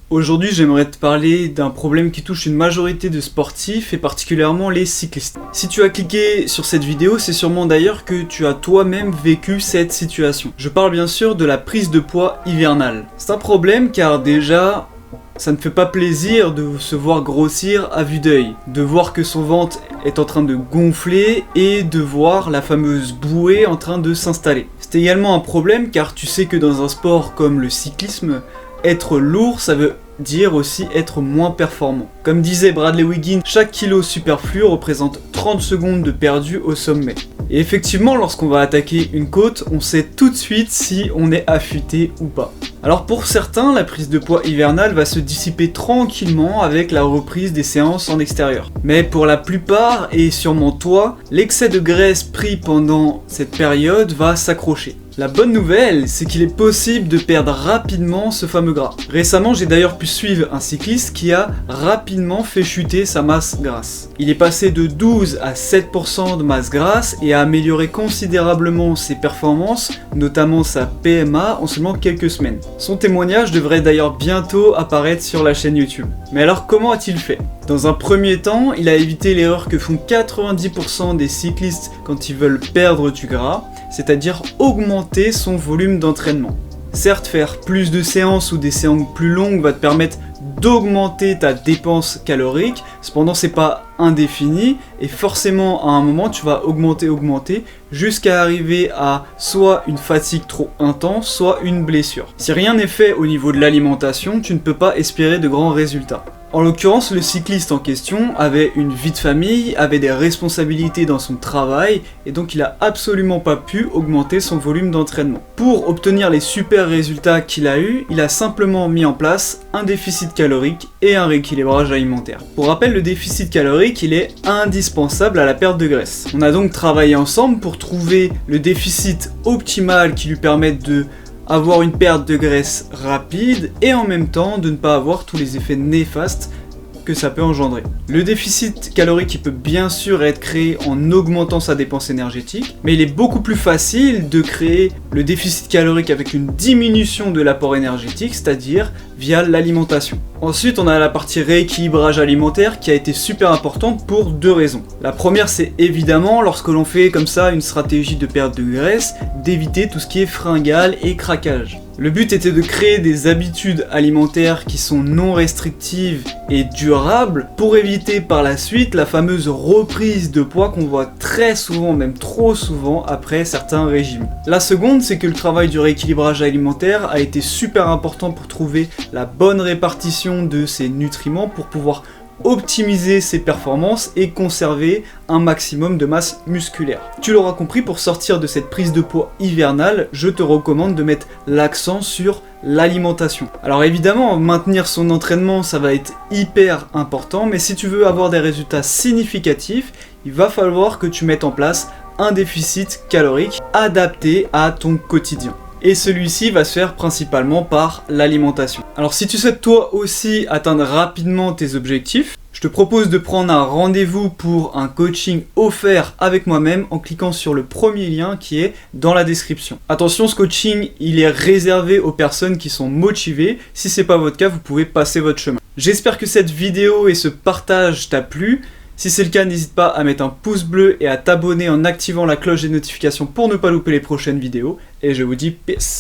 Aujourd'hui, j'aimerais te parler d'un problème qui touche une majorité de sportifs et particulièrement les cyclistes. Si tu as cliqué sur cette vidéo, c'est sûrement d'ailleurs que tu as toi-même vécu cette situation. Je parle bien sûr de la prise de poids hivernale. C'est un problème car déjà, ça ne fait pas plaisir de se voir grossir à vue d'œil, de voir que son ventre est en train de gonfler et de voir la fameuse bouée en train de s'installer. C'est également un problème car tu sais que dans un sport comme le cyclisme, être lourd, ça veut dire aussi être moins performant. Comme disait Bradley Wiggins, chaque kilo superflu représente 30 secondes de perdu au sommet. Et effectivement, lorsqu'on va attaquer une côte, on sait tout de suite si on est affûté ou pas. Alors pour certains, la prise de poids hivernale va se dissiper tranquillement avec la reprise des séances en extérieur. Mais pour la plupart, et sûrement toi, l'excès de graisse pris pendant cette période va s'accrocher. La bonne nouvelle, c'est qu'il est possible de perdre rapidement ce fameux gras. Récemment, j'ai d'ailleurs pu suivre un cycliste qui a rapidement fait chuter sa masse grasse. Il est passé de 12 à 7% de masse grasse et a amélioré considérablement ses performances, notamment sa PMA, en seulement quelques semaines. Son témoignage devrait d'ailleurs bientôt apparaître sur la chaîne YouTube. Mais alors comment a-t-il fait ? Dans un premier temps, il a évité l'erreur que font 90% des cyclistes quand ils veulent perdre du gras, c'est-à-dire augmenter son volume d'entraînement. Certes, faire plus de séances ou des séances plus longues va te permettre d'augmenter ta dépense calorique, cependant c'est pas indéfini et forcément à un moment tu vas augmenter jusqu'à arriver à soit une fatigue trop intense, soit une blessure. Si rien n'est fait au niveau de l'alimentation, tu ne peux pas espérer de grands résultats. En l'occurrence, le cycliste en question avait une vie de famille, avait des responsabilités dans son travail et donc il a absolument pas pu augmenter son volume d'entraînement. Pour obtenir les super résultats qu'il a eu, il a simplement mis en place un déficit calorique et un rééquilibrage alimentaire. Pour rappel, le déficit calorique, il est indispensable à la perte de graisse. On a donc travaillé ensemble pour trouver le déficit optimal qui lui permette de avoir une perte de graisse rapide et en même temps de ne pas avoir tous les effets néfastes que ça peut engendrer. Le déficit calorique il peut bien sûr être créé en augmentant sa dépense énergétique, mais il est beaucoup plus facile de créer le déficit calorique avec une diminution de l'apport énergétique, c'est-à-dire via l'alimentation. Ensuite, on a la partie rééquilibrage alimentaire qui a été super importante pour deux raisons. La première, c'est évidemment lorsque l'on fait comme ça une stratégie de perte de graisse, d'éviter tout ce qui est fringale et craquage. Le but était de créer des habitudes alimentaires qui sont non restrictives et durables pour éviter par la suite la fameuse reprise de poids qu'on voit très souvent, même trop souvent, après certains régimes. La seconde, c'est que le travail du rééquilibrage alimentaire a été super important pour trouver la bonne répartition de ces nutriments pour pouvoir optimiser ses performances et conserver un maximum de masse musculaire. Tu l'auras compris, pour sortir de cette prise de poids hivernale, je te recommande de mettre l'accent sur l'alimentation. Alors évidemment, maintenir son entraînement, ça va être hyper important, mais si tu veux avoir des résultats significatifs, il va falloir que tu mettes en place un déficit calorique adapté à ton quotidien. Et celui-ci va se faire principalement par l'alimentation. Alors si tu souhaites toi aussi atteindre rapidement tes objectifs, je te propose de prendre un rendez-vous pour un coaching offert avec moi-même en cliquant sur le premier lien qui est dans la description. Attention, ce coaching, il est réservé aux personnes qui sont motivées. Si c'est pas votre cas, vous pouvez passer votre chemin. J'espère que cette vidéo et ce partage t'a plu. Si c'est le cas, n'hésite pas à mettre un pouce bleu et à t'abonner en activant la cloche des notifications pour ne pas louper les prochaines vidéos. Et je vous dis peace.